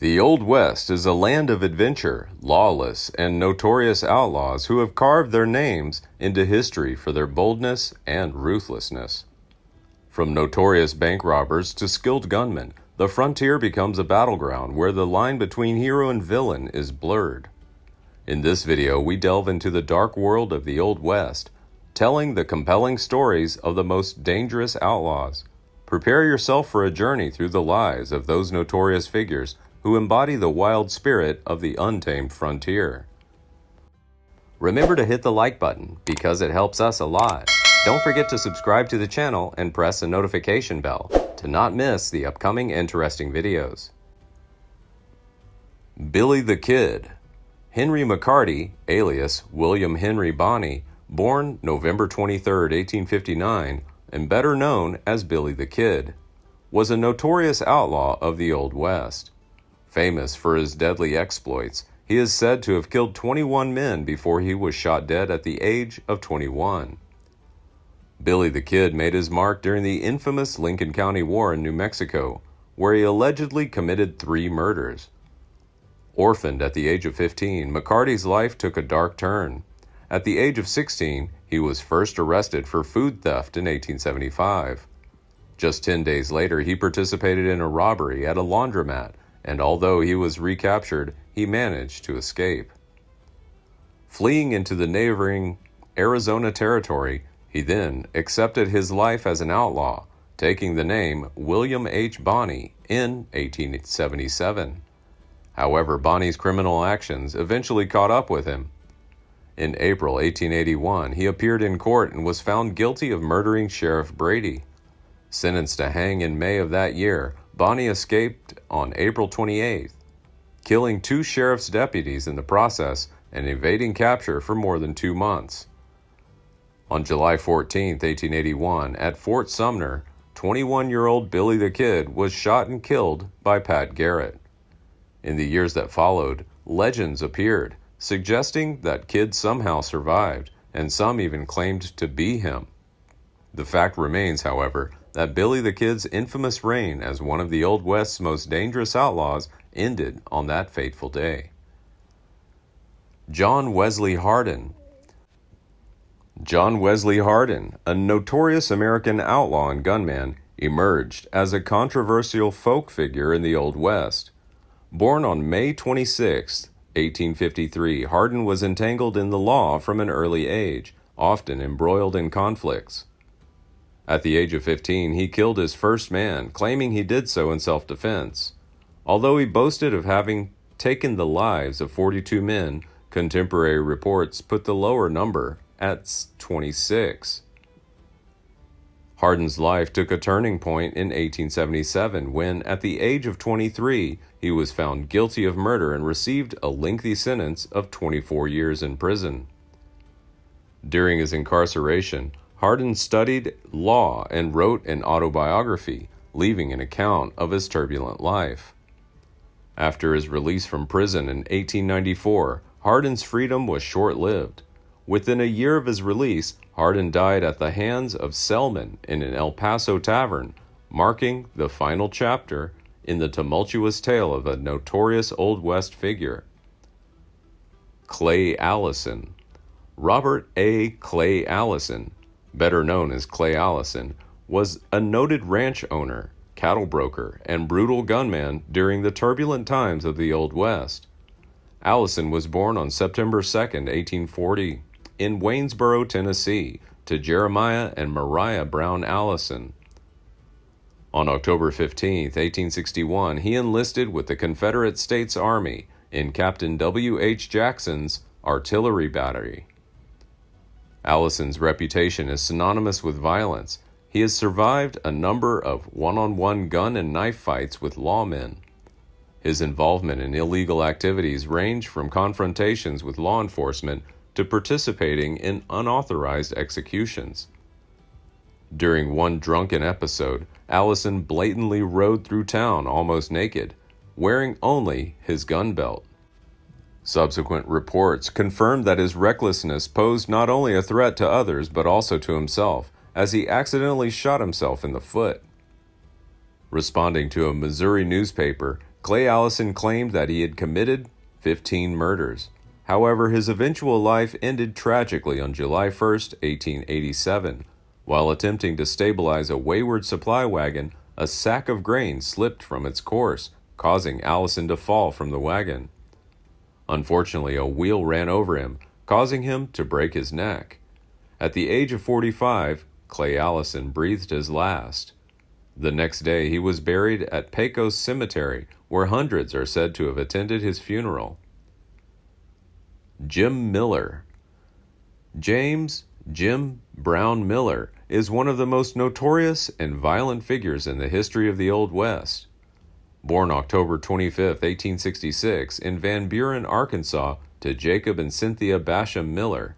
The Old West is a land of adventure, lawless, and notorious outlaws who have carved their names into history for their boldness and ruthlessness. From notorious bank robbers to skilled gunmen, the frontier becomes a battleground where the line between hero and villain is blurred. In this video, we delve into the dark world of the Old West, telling the compelling stories of the most dangerous outlaws. Prepare yourself for a journey through the lives of those notorious figures who embody the wild spirit of the untamed frontier. Remember to hit the like button because it helps us a lot. Don't forget to subscribe to the channel and press the notification bell to not miss the upcoming interesting videos. Billy the Kid. Henry McCarty, alias William Henry Bonney, born November 23, 1859, and better known as Billy the Kid, was a notorious outlaw of the Old West. Famous for his deadly exploits, he is said to have killed 21 men before he was shot dead at the age of 21. Billy the Kid made his mark during the infamous Lincoln County War in New Mexico, where he allegedly committed 3 murders. Orphaned at the age of 15, McCarty's life took a dark turn. At the age of 16, he was first arrested for food theft in 1875. Just 10 days later, he participated in a robbery at a laundromat, and although he was recaptured, he managed to escape. Fleeing into the neighboring Arizona territory, he then accepted his life as an outlaw, taking the name William H. Bonney in 1877. However, Bonney's criminal actions eventually caught up with him. In April 1881, he appeared in court and was found guilty of murdering Sheriff Brady. Sentenced to hang in May of that year, Bonney escaped on April 28th, killing 2 sheriff's deputies in the process and evading capture for more than 2 months. On July 14, 1881, at Fort Sumner, 21-year-old Billy the Kid was shot and killed by Pat Garrett. In the years that followed, legends appeared, suggesting that Kid somehow survived, and some even claimed to be him. The fact remains, however, that Billy the Kid's infamous reign as one of the Old West's most dangerous outlaws ended on that fateful day. John Wesley Hardin. John Wesley Hardin, a notorious American outlaw and gunman, emerged as a controversial folk figure in the Old West. Born on May 26, 1853, Hardin was entangled in the law from an early age, often embroiled in conflicts. At the age of 15, he killed his first man, claiming he did so in self-defense. Although he boasted of having taken the lives of 42 men, contemporary reports put the lower number at 26. Hardin's life took a turning point in 1877 when, at the age of 23, he was found guilty of murder and received a lengthy sentence of 24 years in prison. During his incarceration, Hardin studied law and wrote an autobiography, leaving an account of his turbulent life. After his release from prison in 1894, Hardin's freedom was short-lived. Within a year of his release, Hardin died at the hands of cellmen in an El Paso tavern, marking the final chapter in the tumultuous tale of a notorious Old West figure. Clay Allison. Robert A. Clay Allison, better known as Clay Allison, was a noted ranch owner, cattle broker, and brutal gunman during the turbulent times of the Old West. Allison was born on September 2, 1840, in Waynesboro, Tennessee, to Jeremiah and Mariah Brown Allison. On October 15, 1861, he enlisted with the Confederate States Army in Captain W. H. Jackson's artillery battery. Allison's reputation is synonymous with violence. He has survived a number of one-on-one gun and knife fights with lawmen. His involvement in illegal activities range from confrontations with law enforcement to participating in unauthorized executions. During one drunken episode, Allison blatantly rode through town almost naked, wearing only his gun belt. Subsequent reports confirmed that his recklessness posed not only a threat to others but also to himself, as he accidentally shot himself in the foot. Responding to a Missouri newspaper, Clay Allison claimed that he had committed 15 murders. However, his eventual life ended tragically on July 1, 1887. While attempting to stabilize a wayward supply wagon, a sack of grain slipped from its course, causing Allison to fall from the wagon. Unfortunately, a wheel ran over him, causing him to break his neck. At the age of 45, Clay Allison breathed his last. The next day, he was buried at Pecos Cemetery, where hundreds are said to have attended his funeral. Jim Miller. James Jim Brown Miller is one of the most notorious and violent figures in the history of the Old West. Born October 25, 1866, in Van Buren, Arkansas, to Jacob and Cynthia Basham Miller.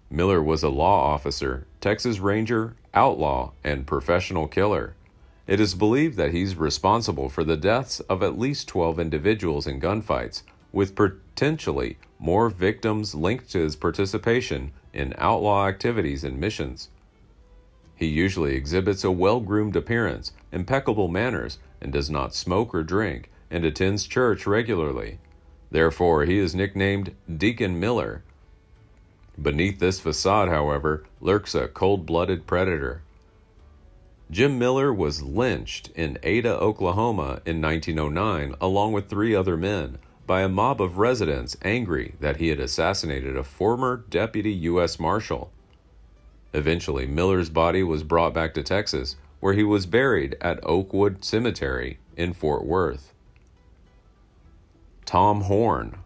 Miller was a law officer, Texas Ranger, outlaw, and professional killer. It is believed that he's responsible for the deaths of at least 12 individuals in gunfights, with potentially more victims linked to his participation in outlaw activities and missions. He usually exhibits a well-groomed appearance, impeccable manners, and does not smoke or drink, and attends church regularly. Therefore, he is nicknamed Deacon Miller. Beneath this facade, however, lurks a cold-blooded predator. Jim Miller was lynched in Ada, Oklahoma in 1909, along with 3 other men, by a mob of residents angry that he had assassinated a former deputy U.S. Marshal. Eventually, Miller's body was brought back to Texas, where he was buried at Oakwood Cemetery in Fort Worth. Tom Horn.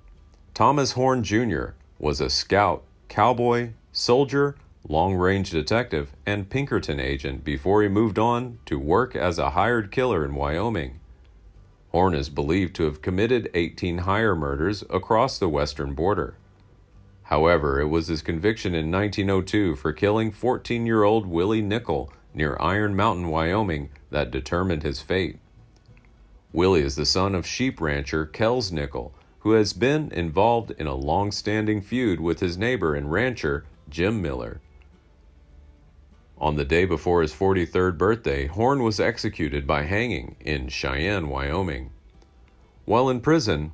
Thomas Horn, Jr. was a scout, cowboy, soldier, long-range detective, and Pinkerton agent before he moved on to work as a hired killer in Wyoming. Horn is believed to have committed 18 hire murders across the western border. However, it was his conviction in 1902 for killing 14-year-old Willie Nickel near Iron Mountain, Wyoming, that determined his fate. Willie is the son of sheep rancher Kells Nickel, who has been involved in a long-standing feud with his neighbor and rancher, Jim Miller. On the day before his 43rd birthday, Horn was executed by hanging in Cheyenne, Wyoming. While in prison,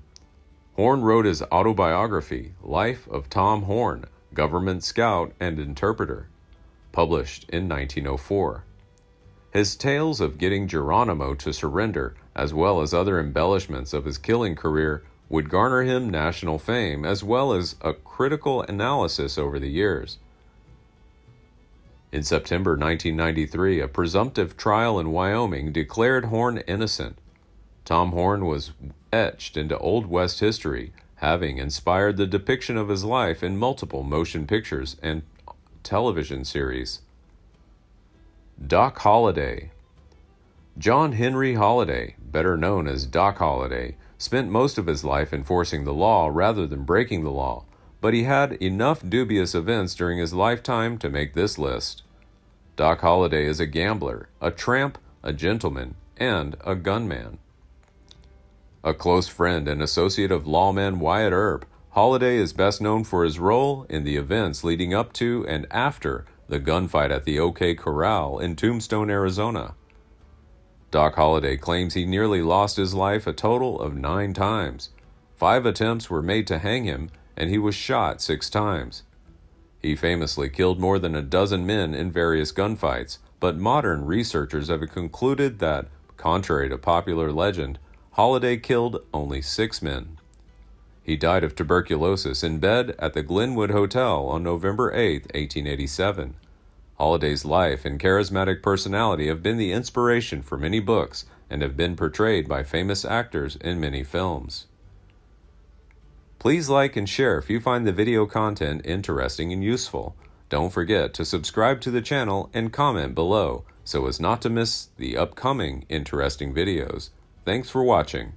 Horn wrote his autobiography, Life of Tom Horn, Government Scout and Interpreter, published in 1904. His tales of getting Geronimo to surrender, as well as other embellishments of his killing career, would garner him national fame, as well as a critical analysis over the years. In September 1993, a presumptive trial in Wyoming declared Horn innocent. Tom Horn was etched into Old West history, having inspired the depiction of his life in multiple motion pictures and television series. Doc Holliday. John Henry Holliday, better known as Doc Holliday, spent most of his life enforcing the law rather than breaking the law, but he had enough dubious events during his lifetime to make this list. Doc Holliday is a gambler, a tramp, a gentleman, and a gunman. A close friend and associate of lawman Wyatt Earp, Holliday is best known for his role in the events leading up to and after the gunfight at the OK Corral in Tombstone, Arizona. Doc Holliday claims he nearly lost his life a total of 9 times. 5 attempts were made to hang him, and he was shot 6 times. He famously killed more than a dozen men in various gunfights, but modern researchers have concluded that, contrary to popular legend, Holliday killed only 6 men. He died of tuberculosis in bed at the Glenwood Hotel on November 8, 1887. Holliday's life and charismatic personality have been the inspiration for many books and have been portrayed by famous actors in many films. Please like and share if you find the video content interesting and useful. Don't forget to subscribe to the channel and comment below so as not to miss the upcoming interesting videos. Thanks for watching.